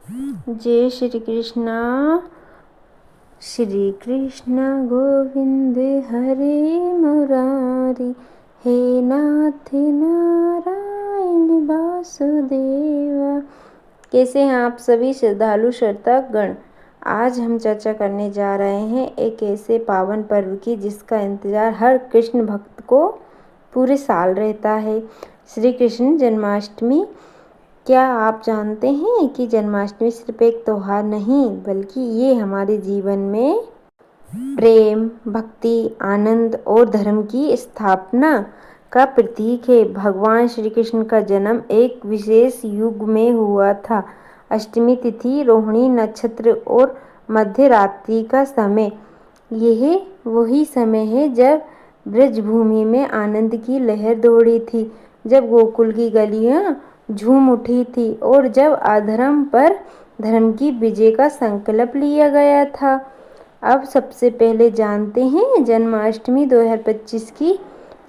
जय श्री कृष्ण। श्री कृष्ण गोविंद हरे मुरारी, हे नाथ नारायण वासुदेवा। कैसे हैं आप सभी श्रद्धालु श्रोतागण। आज हम चर्चा करने जा रहे हैं एक ऐसे पावन पर्व की जिसका इंतजार हर कृष्ण भक्त को पूरे साल रहता है, श्री कृष्ण जन्माष्टमी। क्या आप जानते हैं कि जन्माष्टमी सिर्फ एक त्योहार नहीं बल्कि ये हमारे जीवन में प्रेम, भक्ति, आनंद और धर्म की स्थापना का प्रतीक है। भगवान श्री कृष्ण का जन्म एक विशेष युग में हुआ था। अष्टमी तिथि, रोहिणी नक्षत्र और मध्य रात्रि का समय, यह वही समय है जब ब्रजभूमि में आनंद की लहर दौड़ी थी, जब गोकुल की गलियां झूम उठी थी और जब अधर्म पर धर्म की विजय का संकल्प लिया गया था। अब सबसे पहले जानते हैं जन्माष्टमी 2025 की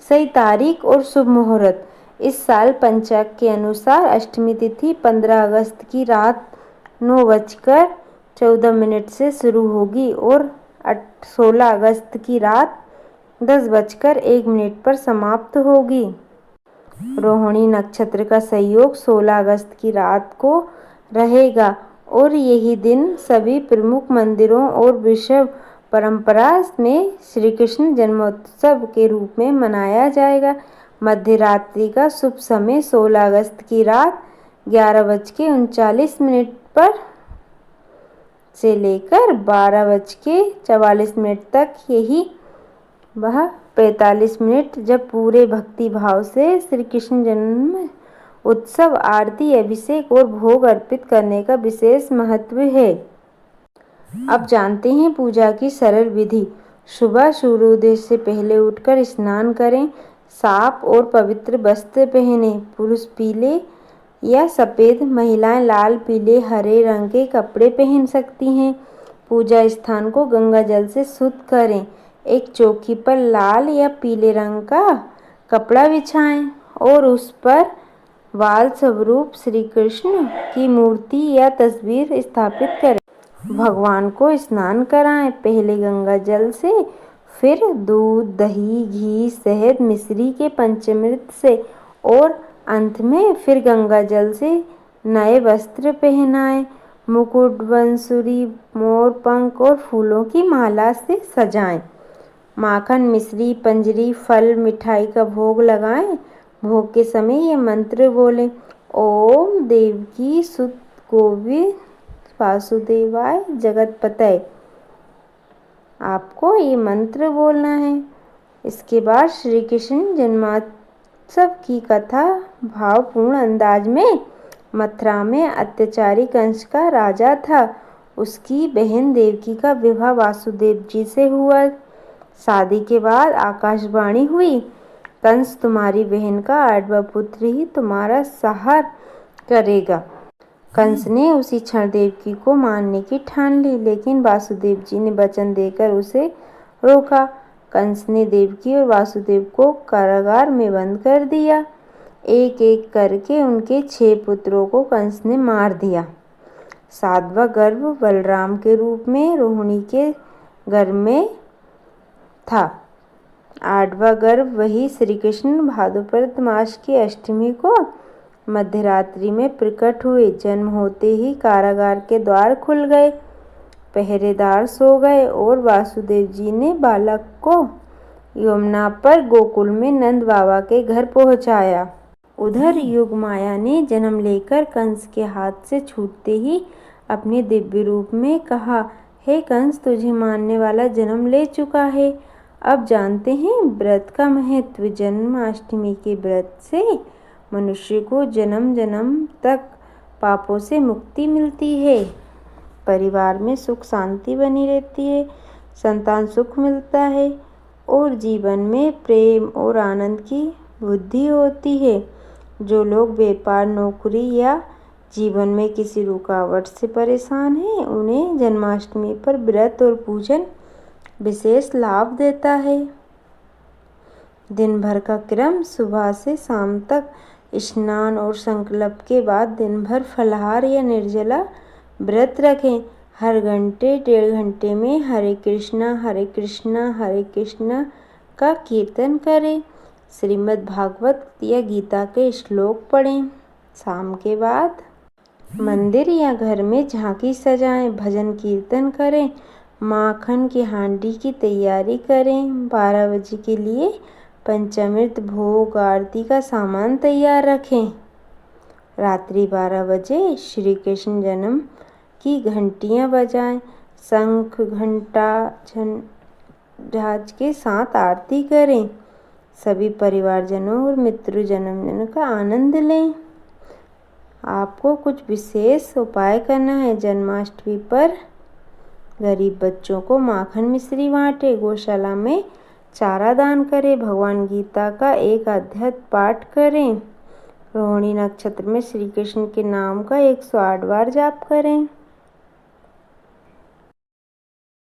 सही तारीख और शुभ मुहूर्त। इस साल पंचांग के अनुसार अष्टमी तिथि 15 अगस्त की रात 9:14 से शुरू होगी और 16 अगस्त की रात 10:01 पर समाप्त होगी। रोहिणी नक्षत्र का संयोग 16 अगस्त की रात को रहेगा और यही दिन सभी प्रमुख मंदिरों और विश्व परंपरा में श्री कृष्ण जन्मोत्सव के रूप में मनाया जाएगा। मध्य रात्रि का शुभ समय 16 अगस्त की रात 11:39 पर से लेकर 12:44 तक, यही वह 45 मिनट जब पूरे भक्ति भाव से श्री कृष्ण जन्म उत्सव, आरती, अभिषेक और भोग अर्पित करने का विशेष महत्व है। अब जानते हैं पूजा की सरल विधि। सुबह सूर्योदय से पहले उठकर स्नान करें, साफ और पवित्र वस्त्र पहने। पुरुष पीले या सफ़ेद, महिलाएं लाल, पीले, हरे रंग के कपड़े पहन सकती हैं। पूजा स्थान को गंगा जल से शुद्ध करें। एक चौकी पर लाल या पीले रंग का कपड़ा बिछाएं और उस पर वाल स्वरूप श्री कृष्ण की मूर्ति या तस्वीर स्थापित करें। भगवान को स्नान कराएं, पहले गंगा जल से, फिर दूध, दही, घी, शहद, मिश्री के पंचामृत से और अंत में फिर गंगा जल से नए वस्त्र पहनाएं। मुकुट, बंसुरी, मोर पंख और फूलों की माला से सजाएं। माखन, मिश्री, पंजरी, फल, मिठाई का भोग लगाएं। भोग के समय ये मंत्र बोलें, ओम देवकी सुत गोविंद वासुदेवाय जगतपतये। आपको ये मंत्र बोलना है। इसके बाद श्री कृष्ण जन्मोत्सव की कथा भावपूर्ण अंदाज में। मथुरा में अत्याचारी कंस का राजा था। उसकी बहन देवकी का विवाह वासुदेव जी से हुआ। शादी के बाद आकाशवाणी हुई, कंस तुम्हारी बहन का 8वां पुत्र ही तुम्हारा संहार करेगा। कंस ने उसी क्षण देवकी को मारने की ठान ली, लेकिन वासुदेव जी ने वचन देकर उसे रोका। कंस ने देवकी और वासुदेव को कारागार में बंद कर दिया। एक एक करके उनके 6 पुत्रों को कंस ने मार दिया। 7वां गर्भ बलराम के रूप में रोहिणी के गर्भ में था। 8वां गर्भ वही श्री कृष्ण भाद्रपद मास की अष्टमी को मध्यरात्रि में प्रकट हुए। जन्म होते ही कारागार के द्वार खुल गए, पहरेदार सो गए और वासुदेव जी ने बालक को यमुना पर गोकुल में नंद बाबा के घर पहुंचाया। उधर योगमाया ने जन्म लेकर कंस के हाथ से छूटते ही अपने दिव्य रूप में कहा, हे कंस, तुझे मारने वाला जन्म ले चुका है। अब जानते हैं व्रत का महत्व। जन्माष्टमी के व्रत से मनुष्य को जन्म जन्म तक पापों से मुक्ति मिलती है, परिवार में सुख शांति बनी रहती है, संतान सुख मिलता है और जीवन में प्रेम और आनंद की वृद्धि होती है। जो लोग व्यापार, नौकरी या जीवन में किसी रुकावट से परेशान हैं, उन्हें जन्माष्टमी पर व्रत और पूजन विशेष लाभ देता है। दिन भर का क्रम सुबह से शाम तक स्नान और संकल्प के बाद दिन भर फलाहार या निर्जला व्रत रखें। हर घंटे 1.5 घंटे में हरे कृष्णा हरे कृष्णा हरे कृष्णा का कीर्तन करें। श्रीमद् भागवत या गीता के श्लोक पढ़ें। शाम के बाद मंदिर या घर में झांकी सजाएं, भजन कीर्तन करें, माखन की हांडी की तैयारी करें। 12 बजे के लिए पंचामृत भोग आरती का सामान तैयार रखें। रात्रि 12 बजे श्री कृष्ण जन्म की घंटियां बजाएं, शंख घंटा झांझ के साथ आरती करें। सभी परिवारजनों और मित्रजनों का आनंद लें। आपको कुछ विशेष उपाय करना है। जन्माष्टमी पर गरीब बच्चों को माखन मिश्री बांटे, गौशाला में चारा दान करें, भगवान गीता का एक अध्याय पाठ करें। रोहिणी नक्षत्र में श्री कृष्ण के नाम का 108 बार जाप करें।